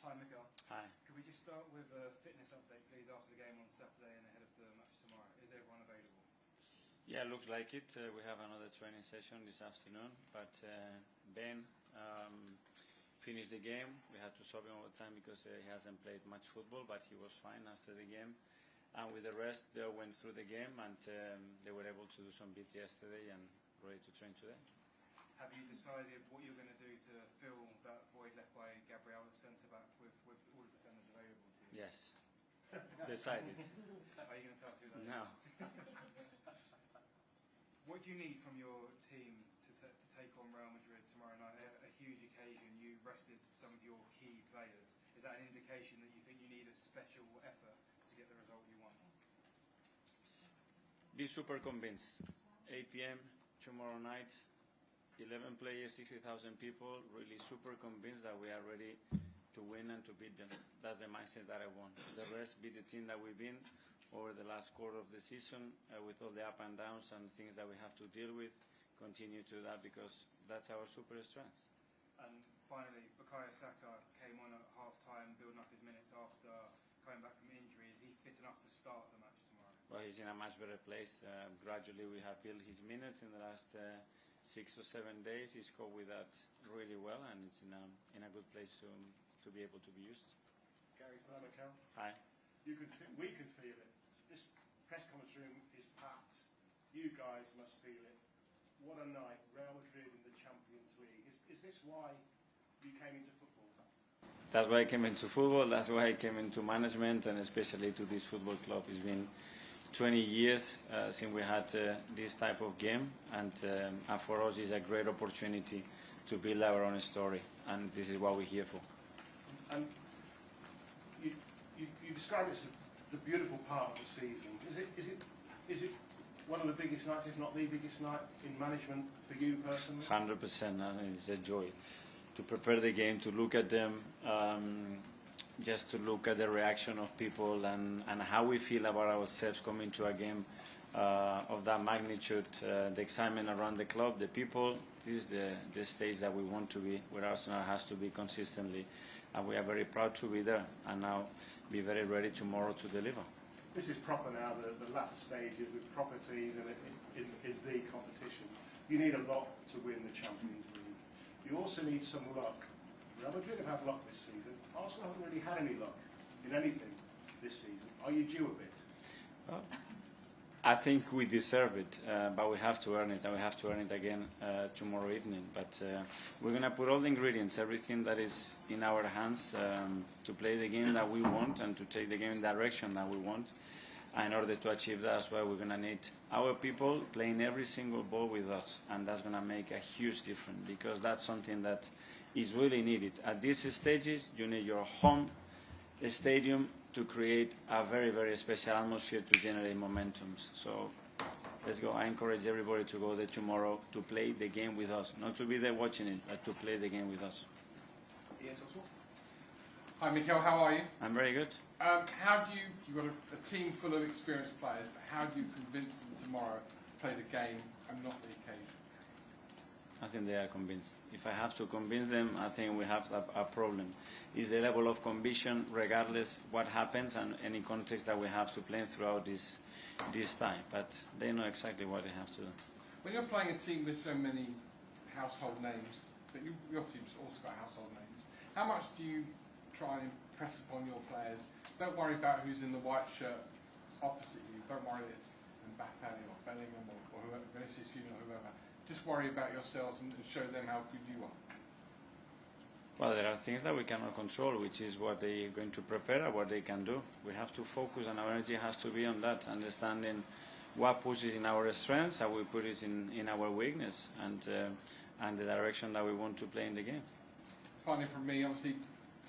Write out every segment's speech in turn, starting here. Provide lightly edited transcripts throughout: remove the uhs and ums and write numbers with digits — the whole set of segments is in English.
Hi, Mikel. Hi. Could we just start with a fitness update, please, after the game on Saturday and ahead of the match tomorrow? Is everyone available? Yeah, looks like it. We have another training session this afternoon, but Ben finished the game. We had to stop him all the time because he hasn't played much football, but he was fine after the game. And with the rest, they went through the game, and they were able to do some bits yesterday and ready to train today. Have you decided what you're going to do to fill that void left by Gabriel at centre-back with all the defenders available to you? Yes. Decided. Are you going to tell us who that is? No. What do you need from your team to take on Real Madrid tomorrow night? A huge occasion. You rested some of your key players. Is that an indication that you think you need a special effort to get the result you want? Be super convinced. 8 p.m. tomorrow night. 11 players, 60,000 people, really super convinced that we are ready to win and to beat them. That's the mindset that I want. The rest, be the team that we've been over the last quarter of the season with all the up and downs and things that we have to deal with, continue to that because that's our super strength. And finally, Bukayo Saka came on at half-time, building up his minutes after coming back from injury. Is he fit enough to start the match tomorrow? Well, he's in a much better place. Gradually we have built his minutes in the last 6 or 7 days. He's coped with that really well, and it's in a good place to be able to be used. Gary, hello, Mikel. Hi. We can feel it. This press conference room is packed. You guys must feel it. What a night, Real Madrid in the Champions League. Is this why you came into football? That's why I came into football. That's why I came into management, and especially to this football club. It's been 20 years since we had this type of game, and for us it's a great opportunity to build our own story, and this is what we're here for. And you describe it as the beautiful part of the season. Is it one of the biggest nights, if not the biggest night in management for you personally? 100%, and it's a joy to prepare the game, to look at them, just to look at the reaction of people and how we feel about ourselves coming to a game of that magnitude, the excitement around the club, the people. This is the stage that we want to be, where Arsenal has to be consistently, and we are very proud to be there and now be very ready tomorrow to deliver. This is proper now, the latter stages with proper teams and in the competition. You need a lot to win the Champions League. You also need some luck. Real Madrid have had luck this season. Arsenal haven't really had any luck in anything this season. Are you due a bit? Well, I think we deserve it, but we have to earn it, and we have to earn it again tomorrow evening. But we're going to put all the ingredients, everything that is in our hands to play the game that we want and to take the game in the direction that we want. And in order to achieve that, that's why we're going to need our people playing every single ball with us, and that's going to make a huge difference because that's something that is really needed. At these stages, you need your home stadium to create a very, very special atmosphere to generate momentums. So let's go. I encourage everybody to go there tomorrow to play the game with us, not to be there watching it, but to play the game with us. Hi Mikel, how are you? I'm very good. How do you've got a team full of experienced players, but how do you convince them tomorrow to play the game and not the occasion? I think they are convinced. If I have to convince them, I think we have a problem. It's the level of conviction, regardless what happens and any context that we have to play throughout this time. But they know exactly what they have to do. When you're playing a team with so many household names, but your team's also got household names, how much do you try and impress upon your players? Don't worry about who's in the white shirt opposite you. Don't worry that it's Mbappe or Bellingham or whoever, Vinicius Junior or whoever. Just worry about yourselves and show them how good you are. Well, there are things that we cannot control, which is what they are going to prepare or what they can do. We have to focus, and our energy has to be on that, understanding what pushes in our strengths, how we put it in our weakness, and the direction that we want to play in the game. Finally, from me, obviously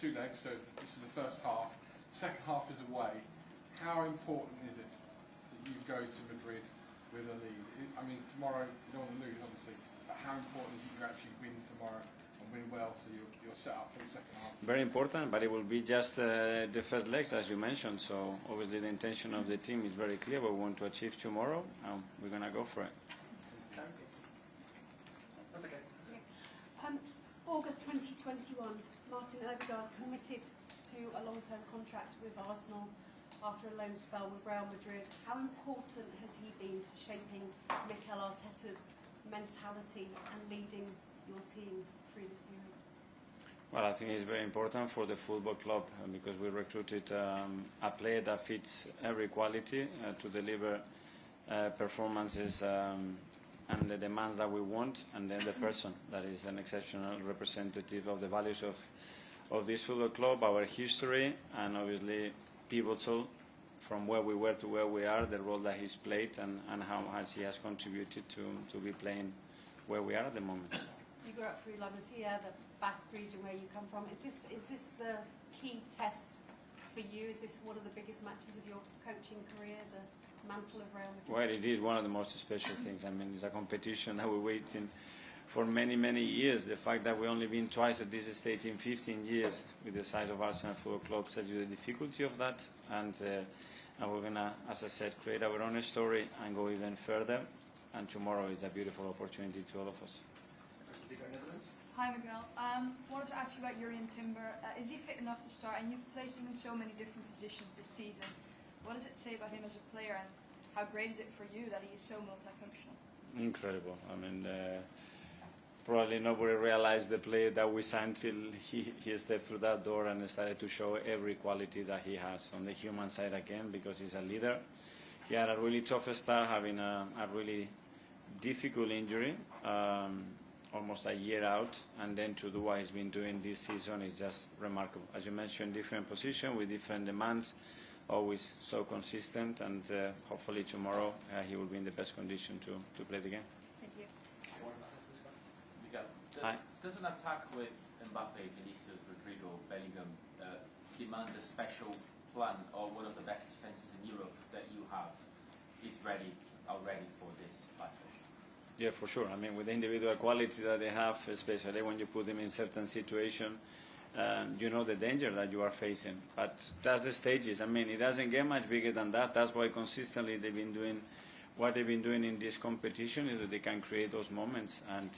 2 legs, so this is the first half. Second half is away. How important is it that you go to Madrid with a lead? I mean, tomorrow you don't want to lose, obviously, but how important is it you actually win tomorrow and win well so you're set up for the second half? Very important, but it will be just the first legs, as you mentioned. So obviously the intention of the team is very clear. What we want to achieve tomorrow, and we're going to go for it. That's okay. August 2021, Martin Odegaard committed to a long-term contract with Arsenal after a loan spell with Real Madrid. How important has he been to shaping Mikel Arteta's mentality and leading your team through this period? Well, I think it's very important for the football club because we recruited a player that fits every quality to deliver performances and the demands that we want, and then the person that is an exceptional representative of the values of this football club, our history, and obviously pivotal from where we were to where we are, the role that he's played and how much he has contributed to be playing where we are at the moment. You grew up through La Masia, the Basque region where you come from. Is this the key test for you? Is this one of the biggest matches of your coaching career, the mantle of Real Madrid? Well, it is one of the most special things. I mean, it's a competition that we're waiting for many, many years. The fact that we've only been twice at this stage in 15 years with the size of Arsenal Football Club tells you the difficulty of that. And we're going to, as I said, create our own story and go even further. And tomorrow is a beautiful opportunity to all of us. Hi Miguel. Wanted to ask you about Jurriën Timber. Is he fit enough to start? And you've placed him in so many different positions this season. What does it say about him as a player, and how great is it for you that he is so multifunctional? Incredible. I mean, probably nobody realized the player that we signed till he stepped through that door and started to show every quality that he has on the human side again, because he's a leader. He had a really tough start, having a really difficult injury. Almost a year out, and then to do what he's been doing this season is just remarkable. As you mentioned, different position with different demands, always so consistent, and hopefully tomorrow he will be in the best condition to play the game. Thank you. Miguel, does an attack with Mbappe, Vinicius, Rodrigo, Bellingham demand a special plan, or one of the best defences in Europe that you have is already for this battle? Yeah, for sure. I mean, with the individual quality that they have, especially when you put them in certain situations, you know the danger that you are facing. But that's the stages. I mean, it doesn't get much bigger than that. That's why consistently they've been doing what they've been doing in this competition, is that they can create those moments. And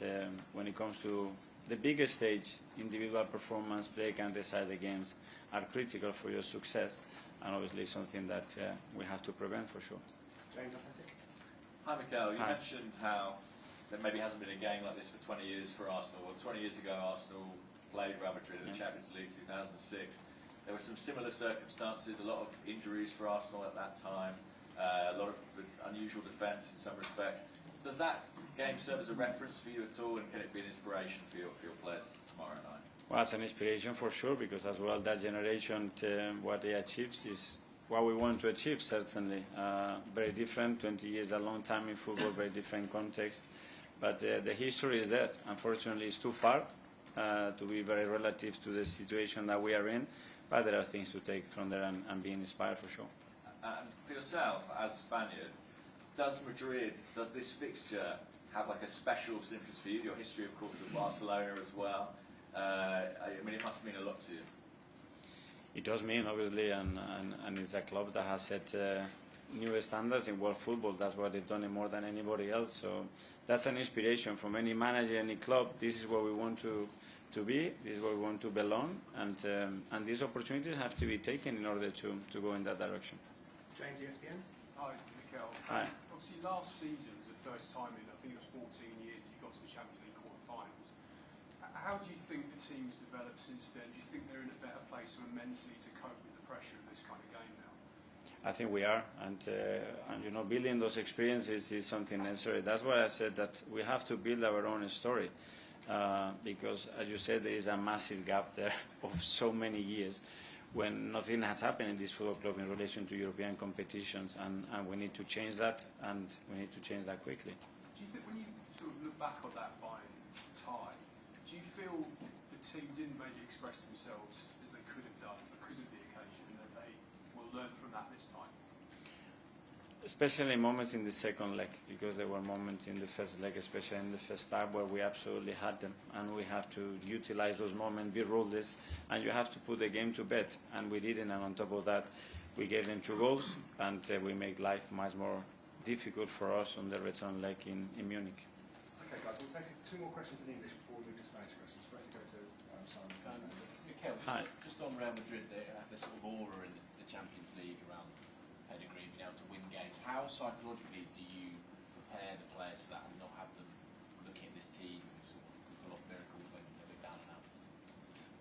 when it comes to the biggest stage, individual performance, play can decide the games, are critical for your success, and obviously something that we have to prevent for sure. James, Athletic. Hi Mikel, you Hi. mentioned how there maybe hasn't been a game like this for 20 years for Arsenal. Well, 20 years ago Arsenal played Real Madrid in the Champions League 2006. There were some similar circumstances, a lot of injuries for Arsenal at that time, a lot of unusual defence in some respects. Does that game serve as a reference for you at all, and can it be an inspiration for your players tomorrow night? Well, it's an inspiration for sure, because as well that generation, what they achieved is what we want to achieve, certainly. Very different, 20 years, a long time in football, very different context. But the history is that, unfortunately, it's too far to be very relative to the situation that we are in. But there are things to take from there and be inspired for sure. And for yourself, as a Spaniard, does this fixture have like a special significance for you? Your history, of course, with Barcelona as well. I mean, it must mean a lot to you. It does mean, obviously, and it's a club that has set new standards in world football. That's what they've done it more than anybody else. So that's an inspiration from any manager, any club. This is where we want to be. This is where we want to belong. And these opportunities have to be taken in order to go in that direction. James, ESPN. Hi, Mikel. Hi. Obviously, last season was the first time in, I think it was 14 years, that you got to the Champions League quarter-finals. How do you think the team's developed since then? Do you think they're in a better place mentally to cope with the pressure of this kind of game now? I think we are, and you know, building those experiences is something necessary. That's why I said that we have to build our own story, because, as you said, there is a massive gap there of so many years when nothing has happened in this football club in relation to European competitions, and we need to change that, and we need to change that quickly. Do you think, when you sort of look back on that Bayern tie, do you feel the team didn't maybe express themselves as they could have done because of the occasion, and that they will learn from that this time? Especially moments in the second leg, because there were moments in the first leg, especially in the first half, where we absolutely had them, and we have to utilize those moments, be ruthless, and you have to put the game to bed, and we didn't. And on top of that, we gave them 2 goals, and we make life much more difficult for us on the return leg in Munich. Okay, guys, we'll take 2 more questions in English before we move to Spanish questions. First, go to Simon. Real Madrid, they have this sort of aura in the Champions League around pedigree, being able to win games. How psychologically do you prepare the players for that and not have them looking at this team who sort of can pull off miracles when they're down and out?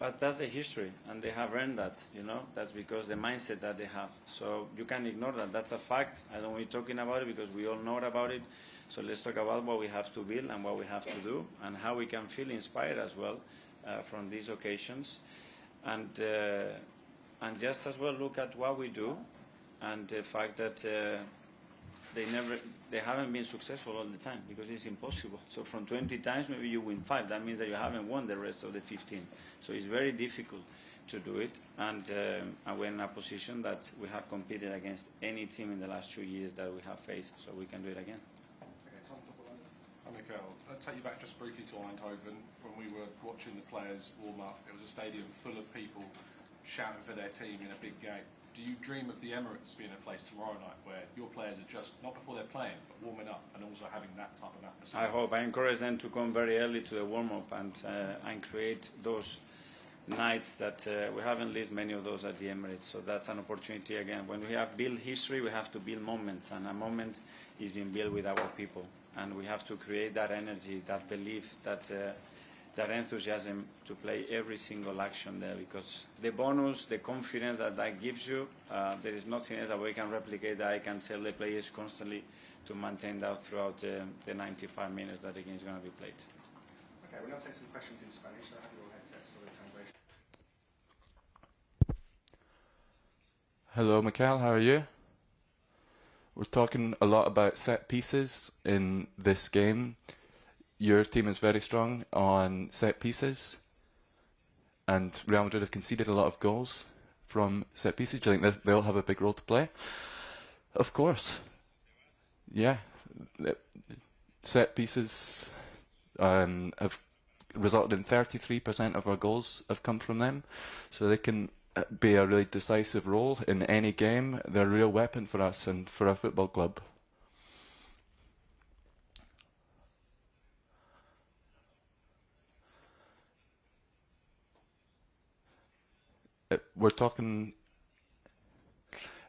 But that's the history, and they have earned that, you know. That's because the mindset that they have. So you can't ignore that. That's a fact. I don't want you talking about it because we all know about it. So let's talk about what we have to build and what we have to do and how we can feel inspired as well from these occasions. And just as well look at what we do and the fact that they haven't been successful all the time because it's impossible. So from 20 times, maybe you win 5. That means that you haven't won the rest of the 15. So it's very difficult to do it. And we're in a position that we have competed against any team in the last 2 years that we have faced. So we can do it again. Hi Mikel, I'll take you back just briefly to Eindhoven. When we were watching the players warm up, it was a stadium full of people shouting for their team in a big game. Do you dream of the Emirates being a place tomorrow night where your players are just, not before they're playing, but warming up and also having that type of atmosphere? I hope. I encourage them to come very early to the warm-up and create those nights that we haven't lived many of those at the Emirates. So that's an opportunity again. When we have built history, we have to build moments, and a moment is being built with our people. And we have to create that energy, that belief, that enthusiasm to play every single action there, because the bonus, the confidence that gives you, there is nothing else that we can replicate that I can tell the players constantly to maintain that throughout the 95 minutes that the game is going to be played. Okay, we'll now take some questions in Spanish, so have your headsets for the translation. Hello, Mikel, how are you? We're talking a lot about set pieces in this game. Your team is very strong on set pieces, and Real Madrid have conceded a lot of goals from set pieces. Do you think they'll have a big role to play? Of course. Yeah. Set pieces have resulted in 33% of our goals have come from them, so they can be a really decisive role in any game. They're a real weapon for us and for our football club. We're talking,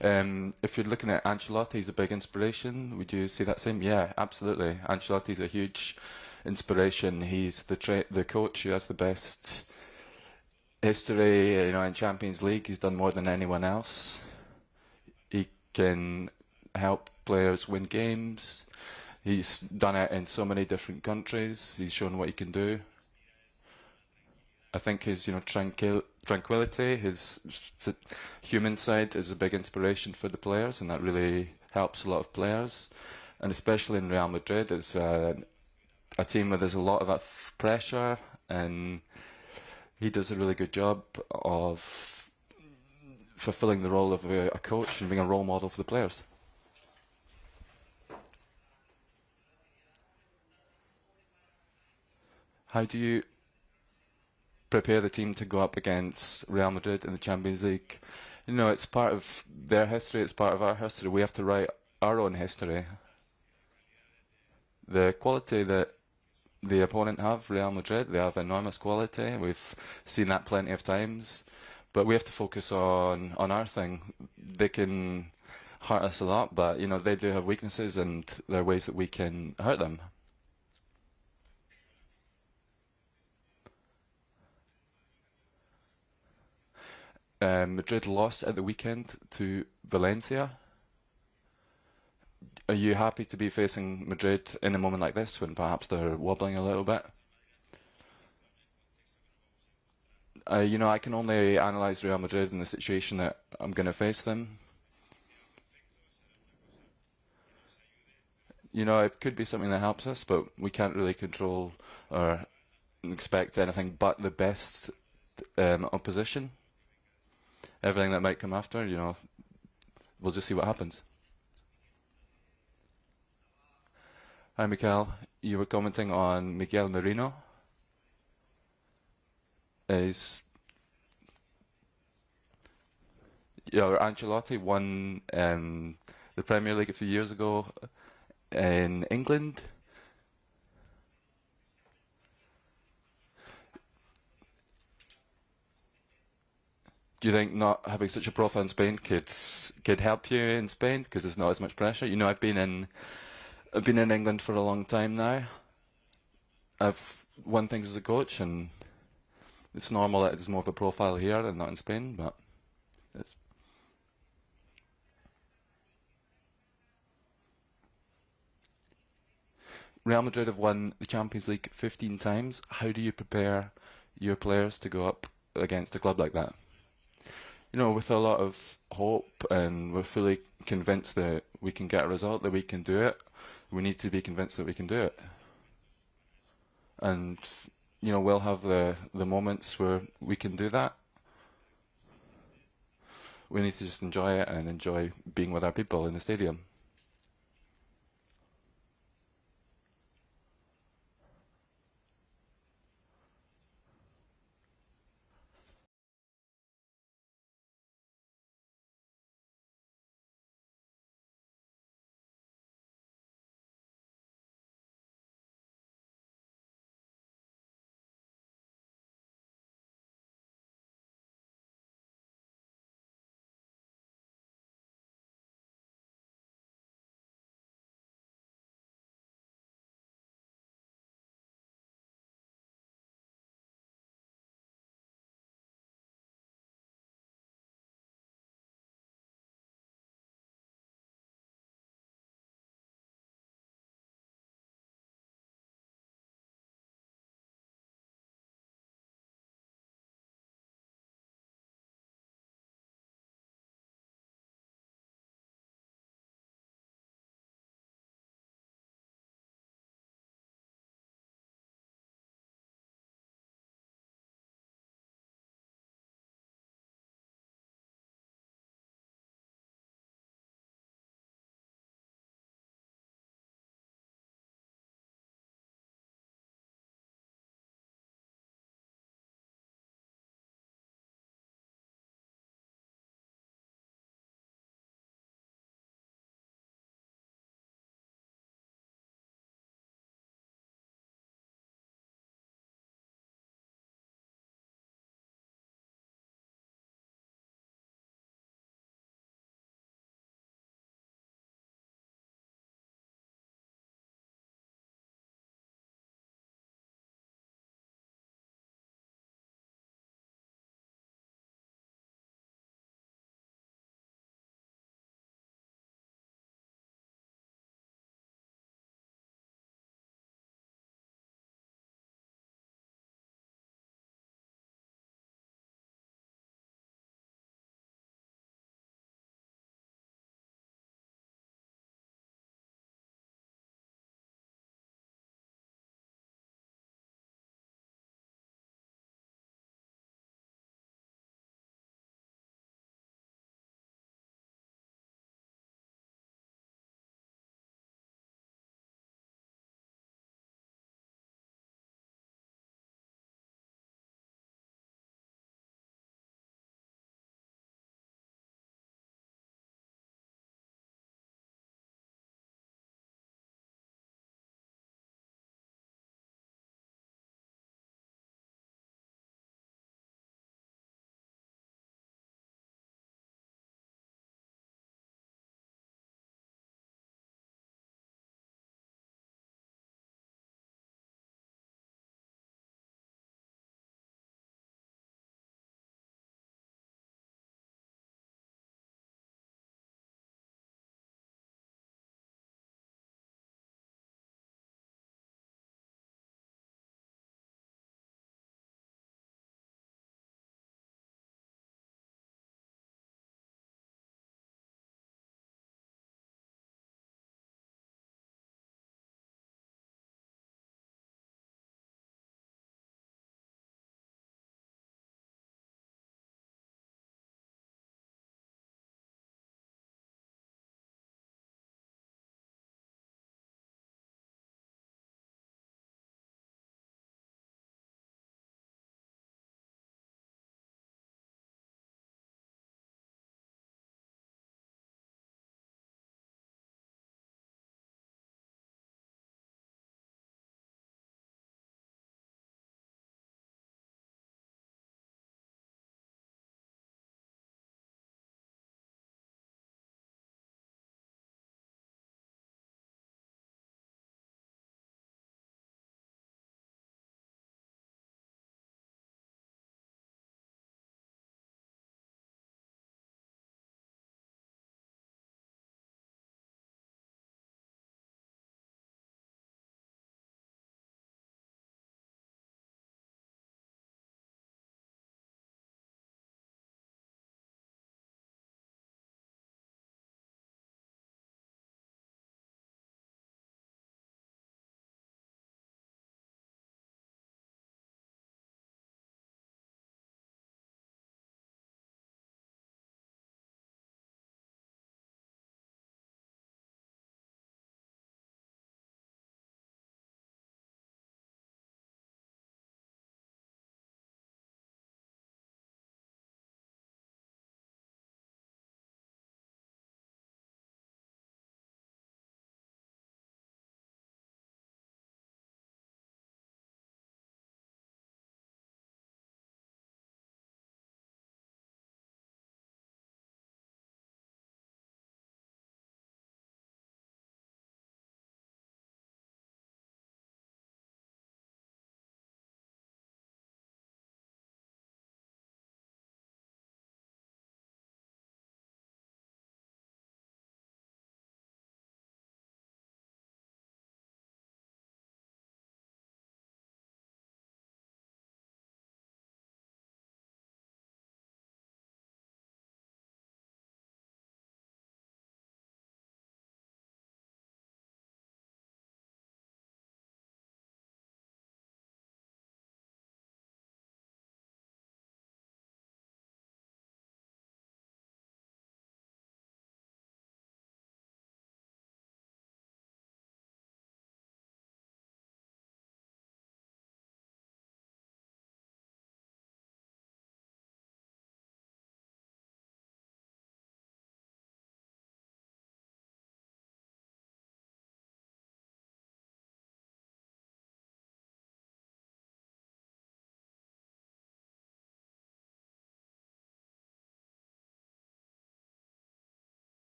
if you're looking at Ancelotti, he's a big inspiration. Would you see that same? Yeah, absolutely. Ancelotti's a huge inspiration. He's the coach who has the best history, you know, in Champions League. He's done more than anyone else. He can help players win games. He's done it in so many different countries. He's shown what he can do. I think his, you know, tranquility, his human side is a big inspiration for the players, and that really helps a lot of players. And especially in Real Madrid, it's a team where there's a lot of pressure, and he does a really good job of fulfilling the role of a coach and being a role model for the players. How do you prepare the team to go up against Real Madrid in the Champions League? You know, it's part of their history, it's part of our history. We have to write our own history. The quality that the opponent have, Real Madrid, they have enormous quality. We've seen that plenty of times. But we have to focus on our thing. They can hurt us a lot, but, you know, they do have weaknesses, and there are ways that we can hurt them. Madrid lost at the weekend to Valencia. Are you happy to be facing Madrid in a moment like this when perhaps they're wobbling a little bit? You know, I can only analyse Real Madrid in the situation that I'm going to face them. You know, it could be something that helps us, but we can't really control or expect anything but the best opposition. Everything that might come after, you know, we'll just see what happens. Hi, Mikel. You were commenting on Miguel Merino. Ancelotti won the Premier League a few years ago in England. Do you think not having such a profile in Spain could help you in Spain because there's not as much pressure? You know, I've been in England for a long time now. I've won things as a coach, and it's normal that there's more of a profile here and not in Spain, but it's. Real Madrid have won the Champions League 15 times. How do you prepare your players to go up against a club like that? You know, with a lot of hope, and we're fully convinced that we can get a result, that we can do it. We need to be convinced that we can do it. And, you know, we'll have the moments where we can do that. We need to just enjoy it and enjoy being with our people in the stadium.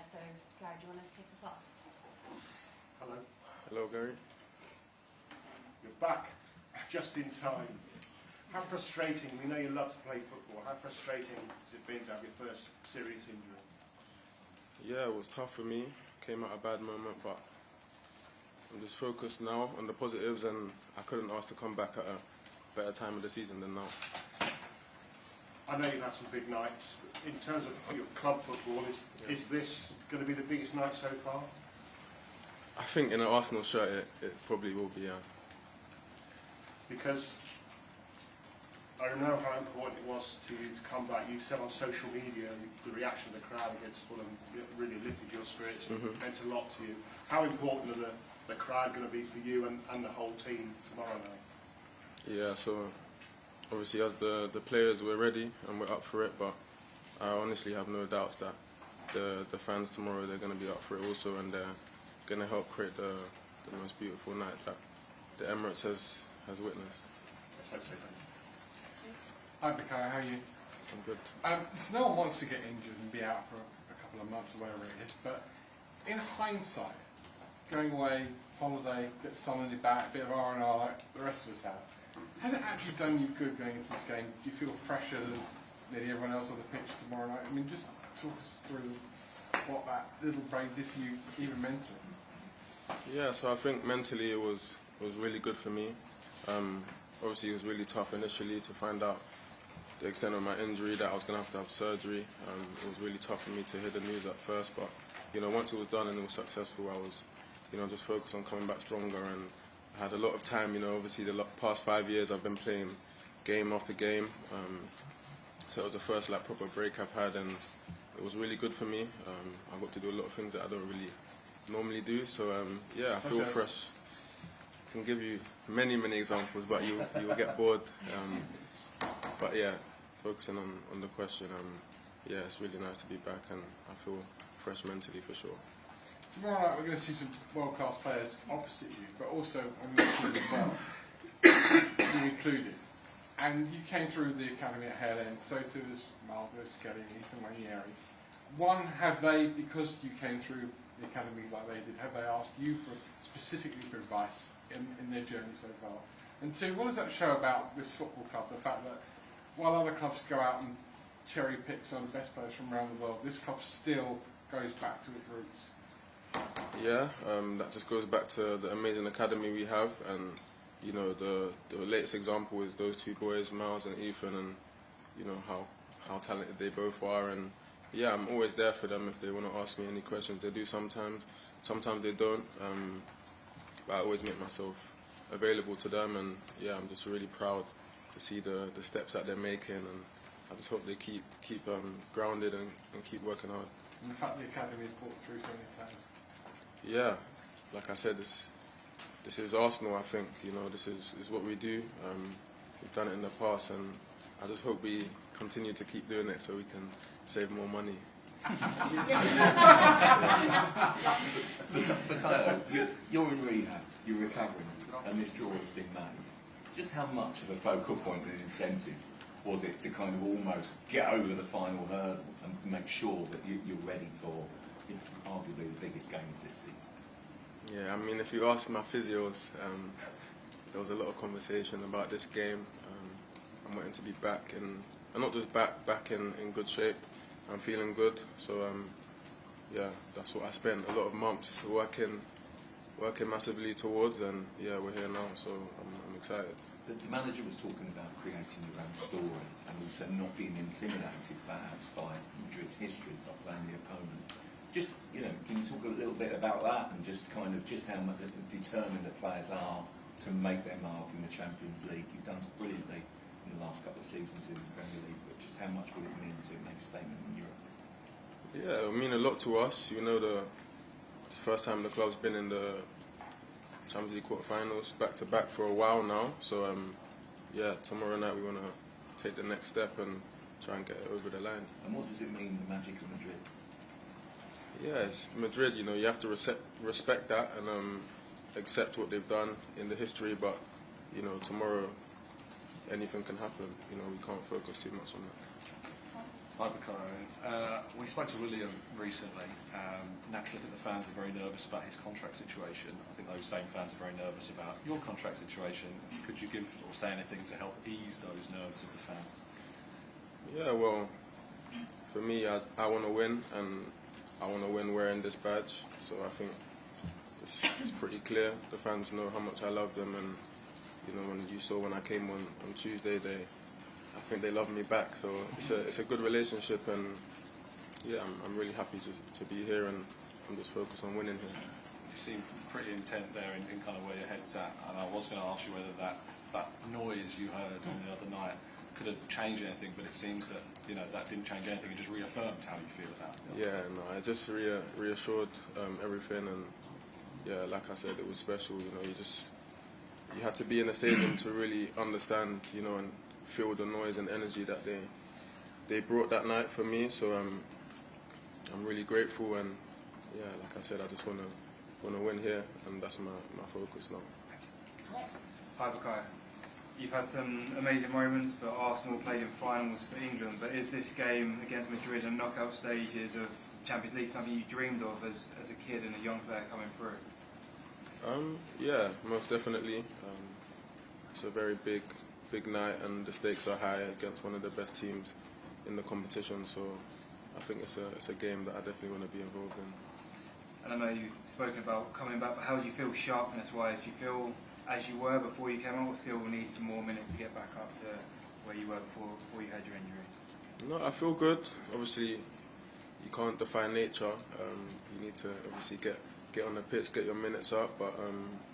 so Gary, do you want to kick us off? Hello. Hello, Gary. You're back just in time. How frustrating, we know you love to play football, how frustrating has it been to have your first serious injury? Yeah, it was tough for me. Came at a bad moment, but I'm just focused now on the positives, and I couldn't ask to come back at a better time of the season than now. I know you've had some big nights. In terms of your club football, is this going to be the biggest night so far? I think in an Arsenal shirt it probably will be, yeah. Because I know how important it was to you to come back. You said on social media the reaction of the crowd against Fulham really lifted your spirits and meant a lot to you. How important are the crowd going to be for you and the whole team tomorrow night? Yeah, so obviously as the players, we're ready and we're up for it, but I honestly have no doubts that the fans tomorrow, they're going to be up for it also, and they're going to help create the most beautiful night that the Emirates has witnessed. Let's hope so. Hi, Mikel, how are you? I'm good. So no one wants to get injured and be out for a couple of months or whatever it is, but in hindsight, going away, holiday, bit of sun on your back, bit of R&R like the rest of us have, has it actually done you good going into this game? Do you feel fresher than nearly everyone else on the pitch tomorrow night? I mean, just talk us through what that little break did for you, even mentally. Yeah, so I think mentally it was really good for me. Obviously it was really tough initially to find out the extent of my injury, that I was going to have surgery. It was really tough for me to hear the news at first, but once it was done and it was successful, I was just focused on coming back stronger, and I had a lot of time. Obviously the past 5 years I've been playing game after game, so it was the first proper break I've had, and it was really good for me. I got to do a lot of things that I don't really normally do, so yeah, I feel fresh. I can give you many examples, but you will get bored. But yeah, focusing on the question, yeah, it's really nice to be back, and I feel fresh mentally for sure. Tomorrow night we're going to see some world-class players opposite you, but also on your team as well, you included. And you came through the academy at Hale End, so too as Marvel, Skelly, Ethan Wanieri. One, have they, because you came through the academy like they did, have they asked you specifically for advice in their journey so far? And two, what does that show about this football club, the fact that while other clubs go out and cherry pick some of the best players from around the world, this club still goes back to its roots? Yeah, that just goes back to the amazing academy we have, and the latest example is those two boys, Miles and Ethan, and how talented they both are. And yeah, I'm always there for them if they want to ask me any questions. They do sometimes they don't, but I always make myself available to them, and yeah, I'm just really proud to see the steps that they're making, and I just hope they keep grounded and keep working hard. And the fact the academy has brought through so many players. Yeah, like I said, this is Arsenal. I think this is what we do. We've done it in the past, and I just hope we continue to keep doing it so we can save more money. You're in rehab, you're recovering, and this draw has been made. Just how much of a focal point and incentive was it to kind of almost get over the final hurdle and make sure that you're ready for arguably the biggest game of this season? Yeah, I mean, if you ask my physios, there was a lot of conversation about this game. I'm wanting to be back, and not just back in good shape. I'm feeling good, so yeah, that's what I spent a lot of months working massively towards, and yeah, we're here now, so I'm excited. The manager was talking about creating your own story and also not being intimidated perhaps by Madrid's history by playing the opponent. Just, can you talk a little bit about that and just how much determined the players are to make their mark in the Champions League? You've done brilliantly in the last couple of seasons in the Premier League, but just how much would it mean to make a statement in Europe? Yeah, it will mean a lot to us. The first time the club's been in the Champions League quarterfinals back-to-back for a while now. So yeah, tomorrow night we want to take the next step and try and get it over the line. And what does it mean, the magic of Madrid? Yeah, it's Madrid. You have to respect that and accept what they've done in the history. But tomorrow anything can happen. We can't focus too much on that. Hi, Bukayo. We spoke to William recently. Naturally, I think the fans are very nervous about his contract situation. I think those same fans are very nervous about your contract situation. Could you give or say anything to help ease those nerves of the fans? Yeah, well, for me, I want to win, and I want to win wearing this badge. So I think it's pretty clear. The fans know how much I love them, and you know, when you saw when I came on Tuesday, I think they love me back. So it's a good relationship, and yeah, I'm really happy to be here, and I'm just focused on winning here. You seem pretty intent there in kind of where your head's at, and I was going to ask you whether that noise you heard on the other night could have changed anything, but it seems that that didn't change anything. It just reaffirmed how you feel about it. Yeah, no, I just reassured everything, and yeah, like I said, it was special. You know, you had to be in the stadium to really understand, and feel the noise and energy that they brought that night for me. So I'm really grateful, and yeah, like I said, I just want to win here, and that's my focus now. Hi, Bukayo. You've had some amazing moments, but Arsenal played in finals for England. But is this game against Madrid and knockout stages of Champions League something you dreamed of as a kid and a young player coming through? Yeah, most definitely. It's a very big night, and the stakes are high against one of the best teams in the competition. So I think it's a game that I definitely want to be involved in. And I know you've spoken about coming back, but how do you feel sharpness-wise? Do you feel as you were before you came on, or still need some more minutes to get back up to where you were before you had your injury? No, I feel good. Obviously, you can't define nature. You need to obviously get on the pitch, get your minutes up, but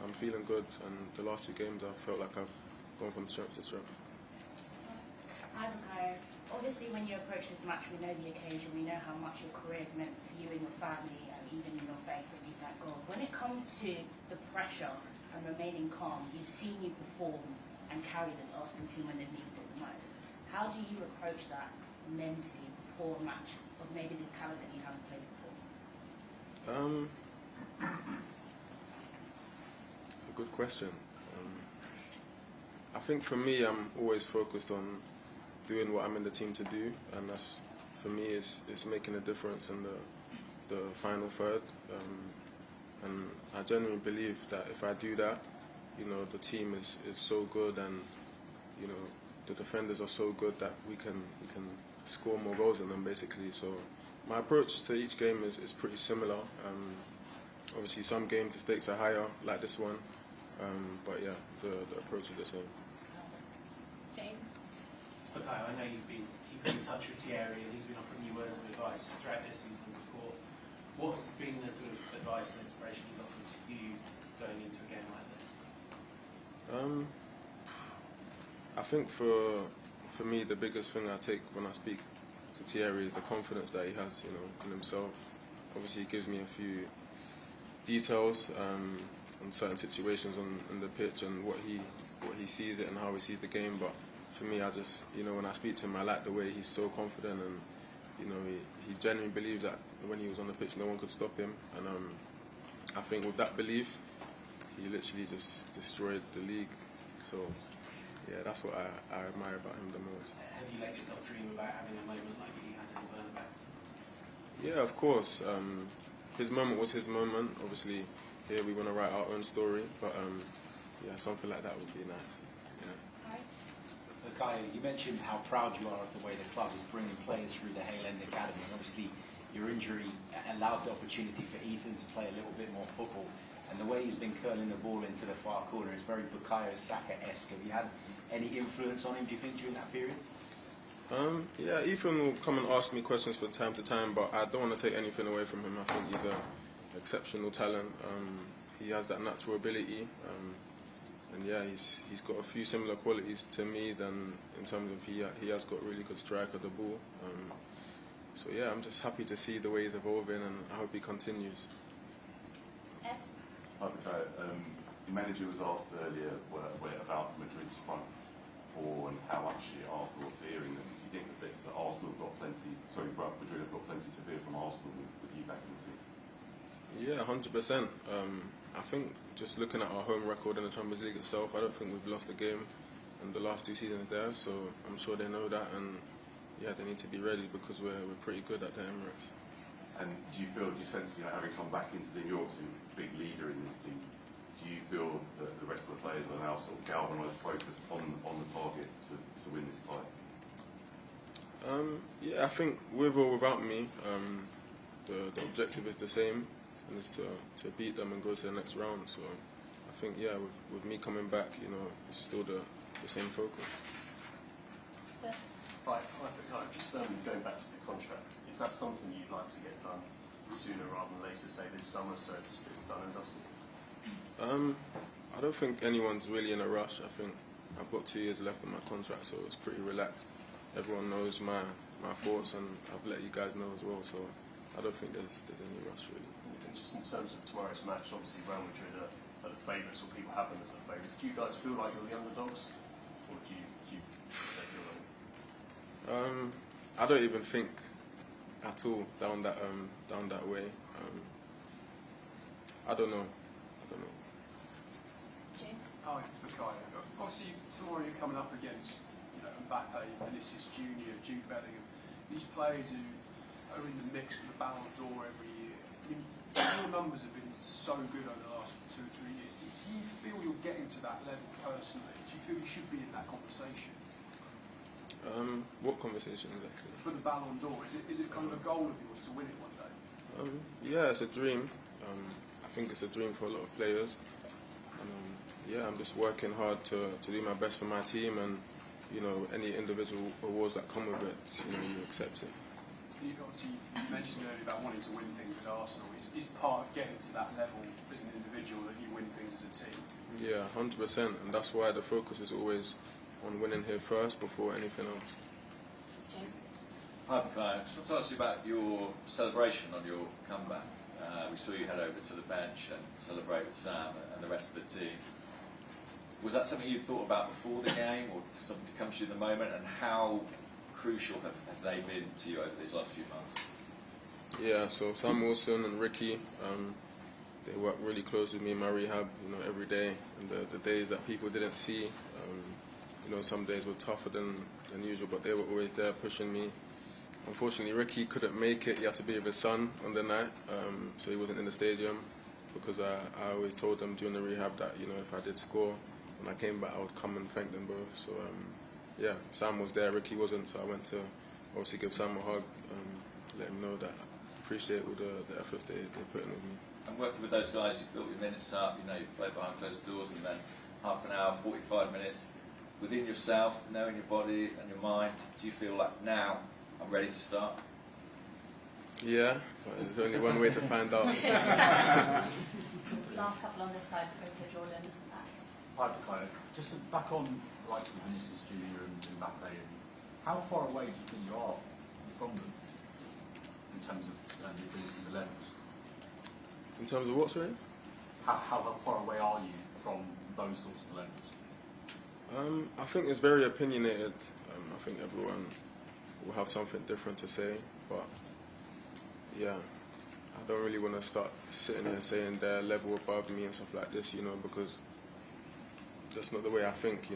I'm feeling good, and the last two games I felt like I've gone from strength to strength. Hi, Bukayo. Obviously, when you approach this match, we know the occasion, we know how much your career has meant for you and your family, and even in your faith when you that goal. When it comes to the pressure and remaining calm, you've seen you perform and carry this Arsenal team when they need it the most. How do you approach that mentally before a match of maybe this caliber that you haven't played before? It's a good question. I think for me, I'm always focused on doing what I'm in the team to do, and that's, for me, is making a difference in the final third. And I genuinely believe that if I do that, the team is so good, and the defenders are so good that we can score more goals than them, basically. So my approach to each game is pretty similar. Obviously, some games the stakes are higher, like this one, but yeah, the approach is the same. James? Bukayo, I know you've been keeping in touch with Thierry, and he's been offering you words of advice throughout this season and before. What has been the sort of advice and inspiration he's offered you going into a game like this? I think for me, the biggest thing I take when I speak to Thierry is the confidence that he has, in himself. Obviously, he gives me a few details on certain situations on the pitch and what he sees it and how he sees the game. But for me, I just, when I speak to him, I like the way he's so confident, and he genuinely believes that when he was on the pitch, no one could stop him. And I think with that belief, he literally just destroyed the league. So yeah, that's what I admire about him the most. Have you let yourself dream about having a moment like he had in Bernabeu? Yeah, of course. His moment was his moment. Obviously, here we want to write our own story, but yeah, something like that would be nice. Yeah. Bukayo, you mentioned how proud you are of the way the club is bringing players through the Hale End Academy. Obviously, your injury allowed the opportunity for Ethan to play a little bit more football, and the way he's been curling the ball into the far corner is very Bukayo Saka-esque. Have you had any influence on him, do you think, during that period? Yeah, Ethan will come and ask me questions from time to time, but I don't want to take anything away from him. I think he's an exceptional talent. He has that natural ability, and yeah, he's got a few similar qualities to me. Than in terms of he has got really good strike of the ball. So yeah, I'm just happy to see the way he's evolving, and I hope he continues. Ed? Hi, Bukayo. The manager was asked earlier about Madrid's front four and how much Arsenal are fearing them. Do you think that Arsenal have got plenty? Sorry, Madrid have got plenty to fear from Arsenal with you back in the team? Yeah, 100%. I think just looking at our home record in the Champions League itself, I don't think we've lost a game in the last two seasons there. So I'm sure they know that, and yeah, they need to be ready because we're pretty good at the Emirates. And do you sense, having come back into the York's a big leader in this team, do you feel that the rest of the players are now sort of galvanised, focused on the target to win this title? Yeah, I think with or without me, the objective is the same, and it's to beat them and go to the next round. So I think, yeah, with me coming back, it's still the same focus. Hi, just going back to the contract, is that something you'd like to get done sooner rather than later, say this summer, so it's done and dusted? I don't think anyone's really in a rush. I think I've got 2 years left on my contract, so it's pretty relaxed. Everyone knows my thoughts, and I've let you guys know as well, so I don't think there's any rush really. And just in terms of tomorrow's match, obviously Real Madrid are the favourites, or people have them as the favourites. Do you guys feel like you're the underdogs, or do you feel like? I don't even think at all down that way. I don't know. James? Hi, Mikel. Obviously, tomorrow you're coming up against Mbappe, Vinicius Junior, Jude Bellingham. These players who are in the mix for the Ballon d'Or every year. I mean, your numbers have been so good over the last 2 or 3 years. Do you feel you're getting to that level personally? Do you feel you should be in that conversation? What conversation exactly? For the Ballon d'Or, is it kind of a goal of yours to win it one day? Yeah, it's a dream. I think it's a dream for a lot of players. Yeah, I'm just working hard to do my best for my team, and any individual awards that come with it, you accept it. You mentioned earlier about wanting to win things with Arsenal. Is part of getting to that level as an individual that you win things as a team? Yeah, 100%, and that's why the focus is always on winning here first before anything else. James? Hi, Mikel. I just want to ask you about your celebration on your comeback. We saw you head over to the bench and celebrate with Sam and the rest of the team. Was that something you thought about before the game, or something to come to you in the moment? And how crucial have they been to you over these last few months? Yeah, so Sam Wilson and Ricky, they work really close with me in my rehab, every day. And the days that people didn't see, some days were tougher than usual, but they were always there pushing me. Unfortunately, Ricky couldn't make it. He had to be with his son on the night, so he wasn't in the stadium, because I always told them during the rehab that, if I did score, when I came back, I would come and thank them both. So, yeah, Sam was there, Ricky wasn't, so I went to obviously give Sam a hug, let him know that I appreciate all the efforts they put in with me. And working with those guys, you've built your minutes up, you've played behind closed doors, and then half an hour, 45 minutes. Within yourself, knowing your body and your mind, do you feel like now I'm ready to start? Yeah, there's only one way to find out. Last couple on this side, go to Jordan. Hi, Mikel. Just back on the likes of Vinicius Junior and Mbappe, how far away do you think you are from them in terms of the ability of the levels? In terms of what, sorry? How far away are you from those sorts of levels? I think it's very opinionated. I think everyone will have something different to say, but yeah, I don't really want to start sitting here saying they're a level above me and stuff like this, because that's not the way I think,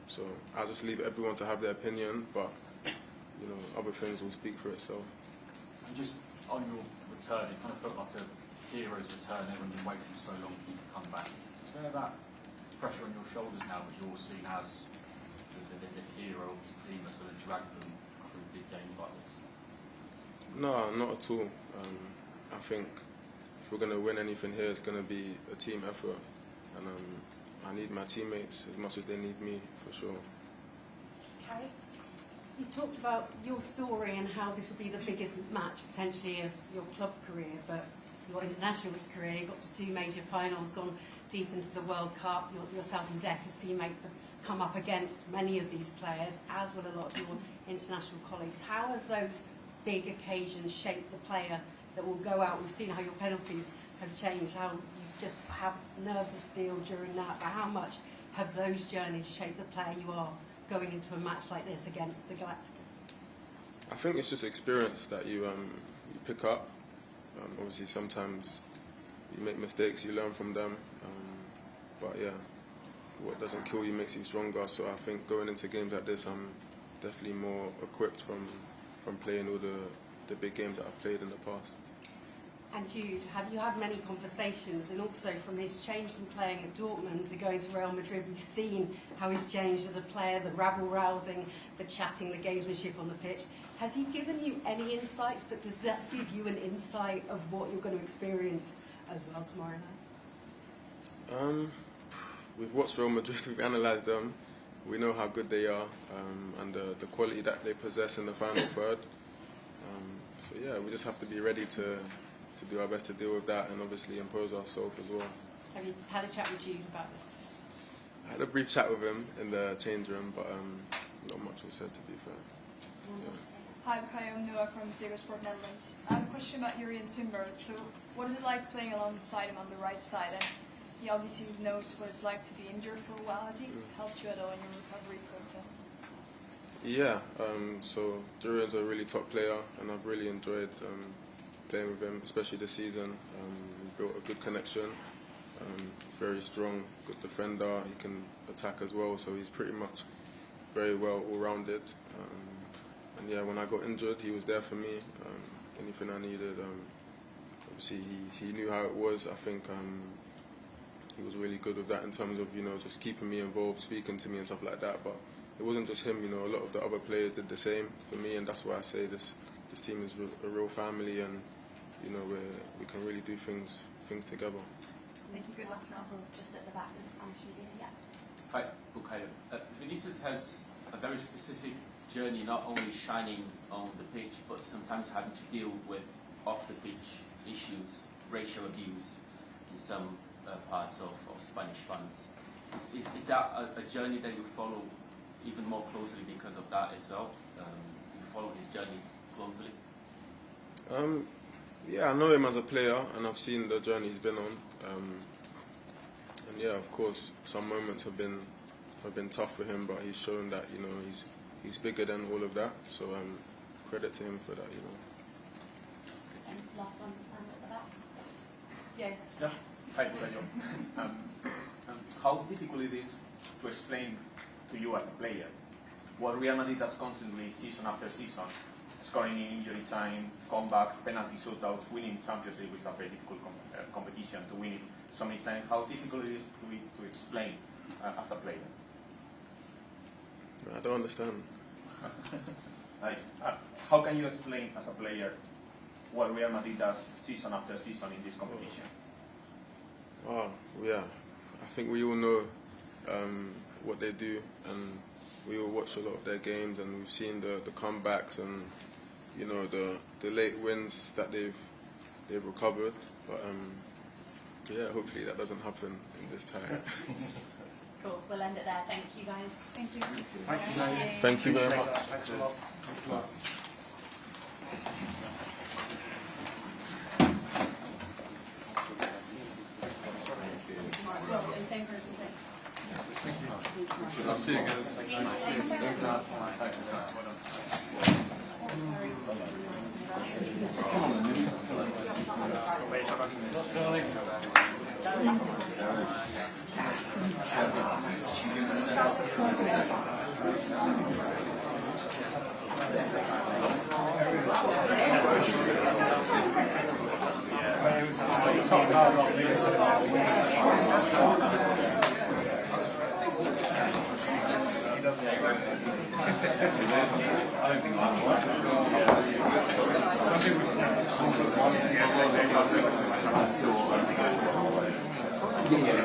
so I'll just leave everyone to have their opinion, but other things will speak for itself. And just on your return, it kind of felt like a hero's return. Everyone's been waiting so long for you to come back. Is there that pressure on your shoulders now that you're seen as the hero of this team that's going to drag them through big games like this? No, not at all. I think if we're going to win anything here, it's going to be a team effort, and I need my teammates as much as they need me, for sure. Carrie? You talked about your story and how this will be the biggest match potentially of your club career, but your international career, you got to 2 major finals, gone deep into the World Cup. Yourself and Decker's teammates have come up against many of these players, as will a lot of your international colleagues. How have those big occasions shaped the player that will go out? We've seen how your penalties have changed, how you just have nerves of steel during that, but how much have those journeys shaped the player you are going into a match like this against the Galactica? I think it's just experience that you pick up. Obviously, sometimes you make mistakes, you learn from them. But yeah, what doesn't kill you makes you stronger. So I think going into games like this, I'm definitely more equipped from playing all the big games that I've played in the past. And Jude, have you had many conversations, and also from his change from playing at Dortmund to going to Real Madrid, we've seen how he's changed as a player, the rabble-rousing, the chatting, the gamesmanship on the pitch. Has he given you any insights, but does that give you an insight of what you're going to experience as well tomorrow night? We've watched Real Madrid, we've analysed them, we know how good they are, and the quality that they possess in the final third. So yeah, we just have to be ready to do our best to deal with that, and obviously impose ourselves as well. Have you had a chat with Jude about this? I had a brief chat with him in the change room, but not much was said, to be fair. Yeah. Hi, I'm Noah from Ziggo Sport Netherlands. I have a question about Jurrien Timber. So, what is it like playing alongside him on the right side? And he obviously knows what it's like to be injured for a while. Has he helped you at all in your recovery process? Yeah, so Jurrien's a really top player, and I've really enjoyed playing with him, especially this season. We built a good connection, very strong, good defender, he can attack as well, so he's pretty much very well all-rounded. And yeah, when I got injured, he was there for me, anything I needed. Obviously, he knew how it was. I think he was really good with that in terms of, just keeping me involved, speaking to me and stuff like that. But it wasn't just him, a lot of the other players did the same for me, and that's why I say this team is a real family, and we can really do things together. Thank you. Good luck tomorrow. Just at the back of the Spanish media, yeah. Hi, Bukayo. Vinicius has a very specific journey, not only shining on the pitch, but sometimes having to deal with off-the-pitch issues, racial abuse in some parts of Spanish fans. Is that a journey that you follow even more closely because of that as well? Do you follow his journey closely? Yeah, I know him as a player, and I've seen the journey he's been on. And yeah, of course, some moments have been tough for him, but he's shown that he's bigger than all of that. So credit to him for that. And last one, at the back. Yeah. Hi, Bukayo. How difficult it is to explain to you as a player what Real Madrid does constantly, season after season, scoring in injury time, comebacks, penalty shootouts, winning Champions League, which is a very difficult competition to win it so many times. How difficult it is to explain as a player? I don't understand. How can you explain as a player what Real Madrid does season after season in this competition? Oh, yeah. I think we all know what they do, and we all watch a lot of their games, and we've seen the comebacks and the late wins that they've recovered. But yeah, hopefully that doesn't happen in this time. Cool. We'll end it there. Thank you, guys. Thank you. Thank you very much. Thanks a lot. Thanks a lot. I'll see you guys. Yeah.